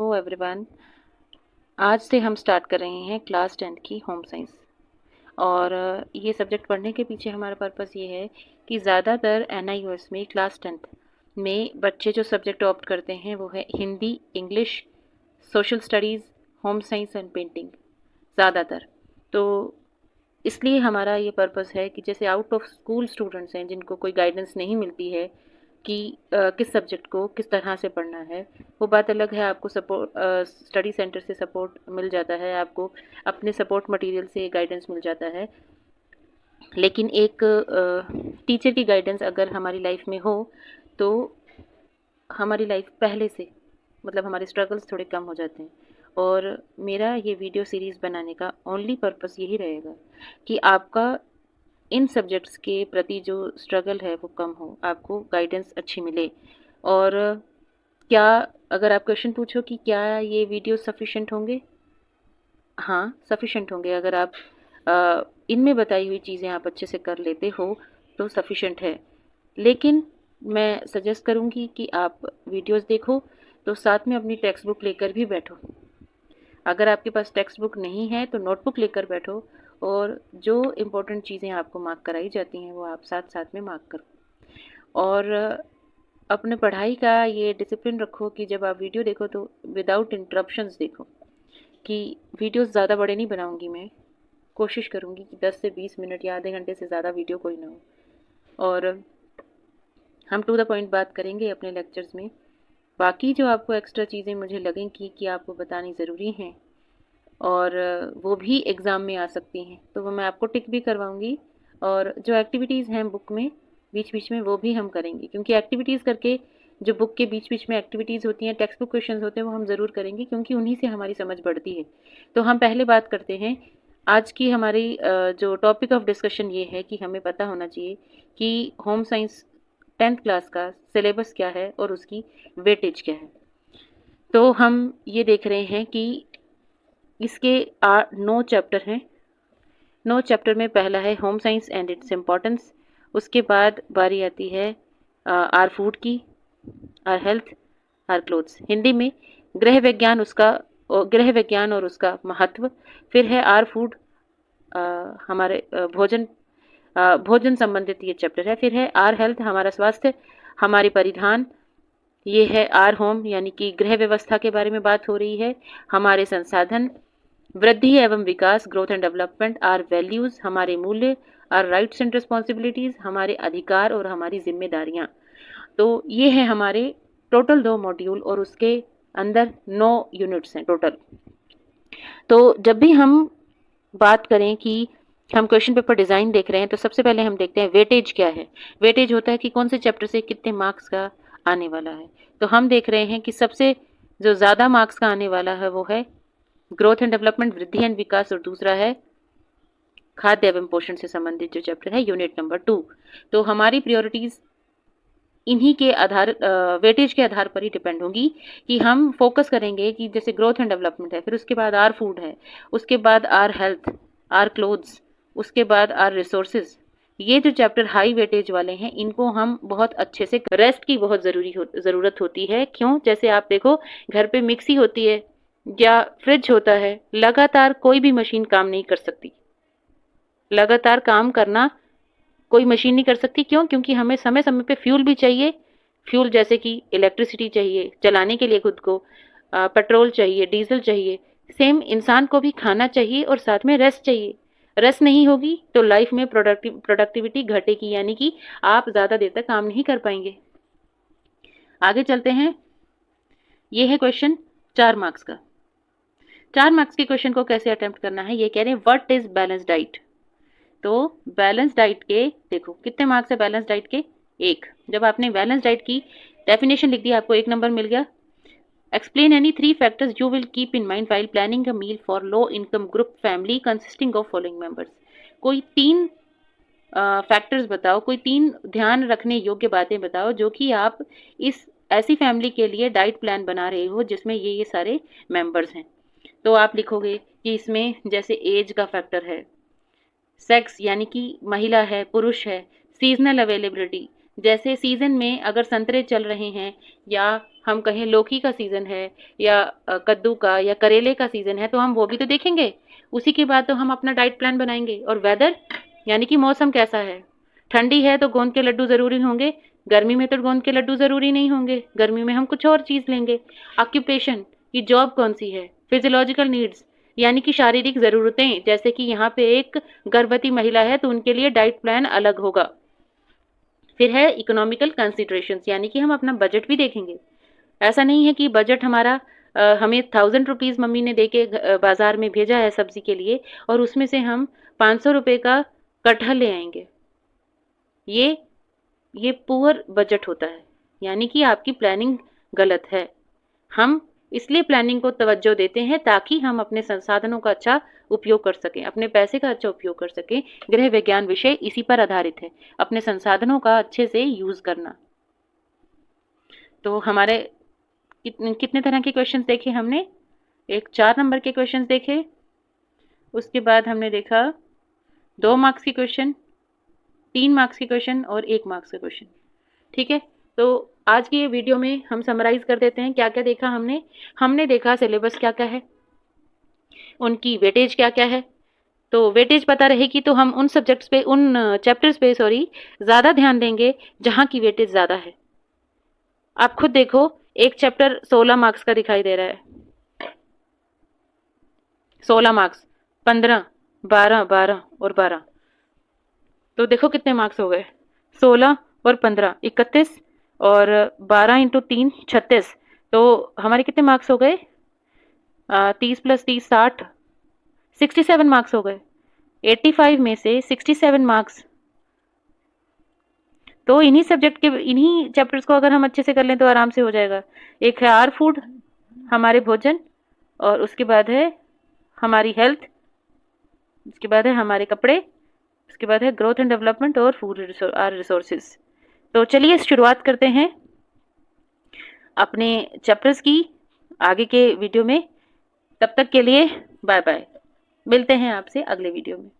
Hello everyone. आज से हम स्टार्ट कर रहे हैं क्लास 10 की होम साइंस। और ये सब्जेक्ट पढ़ने के पीछे हमारा पर्पस ये है कि ज़्यादातर एनआईओएस में क्लास 10th में बच्चे जो सब्जेक्ट ऑप्ट करते हैं वो है Hindi, English, social studies, home science and painting ज़्यादातर। तो इसलिए हमारा ये पर्पस है कि जैसे आउट ऑफ स्कूल स्टूडेंट्स हैं जिनको कोई गाइडेंस नहीं मिलती है कि किस सब्जेक्ट को किस तरह से पढ़ना है, वो बात अलग है। आपको सपोर्ट स्टडी सेंटर से सपोर्ट मिल जाता है, आपको अपने सपोर्ट मटेरियल से गाइडेंस मिल जाता है। लेकिन एक टीचर की गाइडेंस अगर हमारी लाइफ में हो तो हमारी लाइफ पहले से मतलब हमारे स्ट्रगल्स थोड़े कम हो जाते हैं। और मेरा ये वीडियो सीरीज़ बनाने का ओनली पर्पस यही रहेगा कि आपका इन सब्जेक्ट्स के प्रति जो स्ट्रगल है वो कम हो, आपको गाइडेंस अच्छी मिले। और क्या अगर आप क्वेश्चन पूछो कि क्या ये वीडियो सफिशेंट होंगे, हाँ सफिशेंट होंगे। अगर आप इनमें बताई हुई चीज़ें आप अच्छे से कर लेते हो तो सफिशेंट है। लेकिन मैं सजेस्ट करूँगी कि आप वीडियोस देखो तो साथ में अपनी टेक्स्ट बुक लेकर भी बैठो। अगर आपके पास टेक्स्ट बुक नहीं है तो नोटबुक लेकर बैठो और जो इम्पोर्टेंट चीज़ें आपको मार्क कराई जाती हैं वो आप साथ साथ में मार्क करो। और अपने पढ़ाई का ये डिसिप्लिन रखो कि जब आप वीडियो देखो तो विदाउट इंटरप्शंस देखो। कि वीडियोस ज़्यादा बड़े नहीं बनाऊंगी मैं, कोशिश करूंगी कि 10 से 20 मिनट या आधे घंटे से ज़्यादा वीडियो कोई ना हो। और हम टू द पॉइंट बात करेंगे अपने लेक्चर्स में। बाकी जो आपको एक्स्ट्रा चीज़ें मुझे लगेंगी कि आपको बतानी ज़रूरी हैं और वो भी एग्ज़ाम में आ सकती हैं तो वो मैं आपको टिक भी करवाऊँगी। और जो एक्टिविटीज़ हैं बुक में बीच बीच में वो भी हम करेंगे, क्योंकि एक्टिविटीज़ करके जो बुक के बीच बीच में एक्टिविटीज़ होती हैं, टेक्स्ट बुक क्वेश्चंस होते हैं, वो हम ज़रूर करेंगे क्योंकि उन्हीं से हमारी समझ बढ़ती है। तो हम पहले बात करते हैं। आज की हमारी जो टॉपिक ऑफ डिस्कशन ये है कि हमें पता होना चाहिए कि होम साइंस 10th क्लास का सिलेबस क्या है और उसकी वेटेज क्या है। तो हम ये देख रहे हैं कि इसके 9 चैप्टर हैं। 9 चैप्टर में पहला है home science and its importance. उसके बाद बारी आती है आर फूड की, our health, our clothes. Hindi में गृह विज्ञान गृह विज्ञान और उसका महत्व। फिर है आर फूड, हमारे भोजन संबंधित ये चैप्टर है। फिर है आर हेल्थ, हमारा स्वास्थ्य, हमारे परिधान। ये है आर होम यानी कि गृह व्यवस्था के बारे में बात हो रही है। हमारे संसाधन, वृद्धि एवं विकास, growth and development, our values, हमारे मूल्य, आर राइट्स एंड रिस्पॉन्सिबिलिटीज, हमारे अधिकार और हमारी जिम्मेदारियां। तो ये है हमारे टोटल 2 मॉड्यूल और उसके अंदर 9 यूनिट्स हैं टोटल। तो जब भी हम बात करें कि हम क्वेश्चन पेपर डिज़ाइन देख रहे हैं तो सबसे पहले हम देखते हैं वेटेज क्या है। वेटेज होता है कि कौन से चैप्टर से कितने मार्क्स का आने वाला है। तो हम देख रहे हैं कि सबसे जो ज़्यादा मार्क्स का आने वाला है वो है ग्रोथ एंड डेवलपमेंट, वृद्धि एंड विकास, और दूसरा है खाद्य एवं पोषण से संबंधित जो चैप्टर है यूनिट नंबर 2। तो हमारी प्रायोरिटीज इन्हीं के आधार वेटेज के आधार पर ही डिपेंड होंगी कि हम फोकस करेंगे कि जैसे ग्रोथ एंड डेवलपमेंट है, फिर उसके बाद आर फूड है, उसके बाद आर हेल्थ, आर क्लोथ्स, उसके बाद आर रिसोर्सेज। ये जो चैप्टर हाई वेटेज वाले हैं इनको हम बहुत अच्छे से, रेस्ट की बहुत ज़रूरत होती है। क्यों? जैसे आप देखो घर पे मिक्सी होती है या फ्रिज होता है, लगातार कोई भी मशीन काम नहीं कर सकती। लगातार काम करना कोई मशीन नहीं कर सकती। क्यों? क्योंकि हमें समय समय पे फ्यूल भी चाहिए। फ्यूल जैसे कि इलेक्ट्रिसिटी चाहिए चलाने के लिए खुद को, पेट्रोल चाहिए, डीजल चाहिए। सेम इंसान को भी खाना चाहिए और साथ में रेस्ट चाहिए। रेस्ट नहीं होगी तो लाइफ में प्रोडक्टिविटी घटेगी, यानी कि आप ज़्यादा देर तक काम नहीं कर पाएंगे। आगे चलते हैं। ये है क्वेश्चन 4 मार्क्स का। 4 मार्क्स के क्वेश्चन को कैसे अटेम्प्ट करना है ये कह रहे हैं, व्हाट इज बैलेंस डाइट। तो बैलेंस डाइट के देखो कितने मार्क्स है बैलेंस डाइट के, 1। जब आपने बैलेंस डाइट की डेफिनेशन लिख दी आपको 1 नंबर मिल गया। Explain any 3 factors you will keep in mind while planning a meal for low income group family consisting of following members. कोई 3 फैक्टर्स बताओ, कोई 3 ध्यान रखने योग्य बातें बताओ जो कि आप इस ऐसी फैमिली के लिए डाइट प्लान बना रहे हो जिसमें ये सारे मेंबर्स हैं। तो आप लिखोगे कि इसमें जैसे एज का फैक्टर है, सेक्स यानी कि महिला है पुरुष है, सीजनल अवेलेबिलिटी, जैसे सीजन में अगर संतरे चल रहे हैं, या हम कहें लौकी का सीजन है, या कद्दू का या करेले का सीजन है, तो हम वो भी तो देखेंगे। उसी के बाद तो हम अपना डाइट प्लान बनाएंगे। और वेदर यानी कि मौसम कैसा है, ठंडी है तो गोंद के लड्डू जरूरी होंगे, गर्मी में तो गोंद के लड्डू जरूरी नहीं होंगे, गर्मी में हम कुछ और चीज लेंगे। ऑक्यूपेशन की जॉब कौन सी है, फिजियोलॉजिकल नीड्स यानी कि शारीरिक जरूरतें, जैसे कि यहाँ पे एक गर्भवती महिला है तो उनके लिए डाइट प्लान अलग होगा। फिर है इकोनॉमिकल कंसिडरेशंस, यानी कि हम अपना बजट भी देखेंगे। ऐसा नहीं है कि बजट हमारा हमें 1000 रुपीज मम्मी ने देके बाजार में भेजा है सब्जी के लिए, और उसमें से हम 500 रुपये का कटहल ले आएंगे। ये ये पुअर बजट होता है, यानी कि आपकी प्लानिंग गलत है। हम इसलिए प्लानिंग को तवज्जो देते हैं ताकि हम अपने संसाधनों का अच्छा उपयोग कर सकें, अपने पैसे का अच्छा उपयोग कर सकें। गृह विज्ञान विषय इसी पर आधारित है, अपने संसाधनों का अच्छे से यूज करना। तो हमारे कितने तरह के क्वेश्चंस देखे हमने? एक 4 नंबर के क्वेश्चंस देखे, उसके बाद हमने देखा 2 मार्क्स के क्वेश्चन, 3 मार्क्स के क्वेश्चन और 1 मार्क्स के क्वेश्चन। ठीक है, तो आज की ये वीडियो में हम समराइज कर देते हैं क्या क्या देखा हमने। हमने देखा सिलेबस क्या क्या है, उनकी वेटेज क्या क्या है। तो वेटेज पता रहेगी तो हम उन सब्जेक्ट्स पे, उन चैप्टर्स पे ज़्यादा ध्यान देंगे जहाँ की वेटेज ज़्यादा है। आप खुद देखो, एक चैप्टर 16 मार्क्स का दिखाई दे रहा है, 16 मार्क्स, 15, 12, 12 और 12, तो देखो कितने मार्क्स हो गए, 16 और 15 31, और 12 इंटू 3 36, तो हमारे कितने मार्क्स हो गए? 30 + 30 60, 67 मार्क्स हो गए। 85 में से 67 मार्क्स, तो इन्हीं सब्जेक्ट के, इन्हीं चैप्टर्स को अगर हम अच्छे से कर लें तो आराम से हो जाएगा। एक है आर फूड, हमारे भोजन, और उसके बाद है हमारी हेल्थ, उसके बाद है हमारे कपड़े, उसके बाद है ग्रोथ एंड डेवलपमेंट और फूड आर रिसोर्सेज। तो चलिए शुरुआत करते हैं अपने चैप्टर्स की आगे के वीडियो में। तब तक के लिए बाय बाय, मिलते हैं आपसे अगले वीडियो में।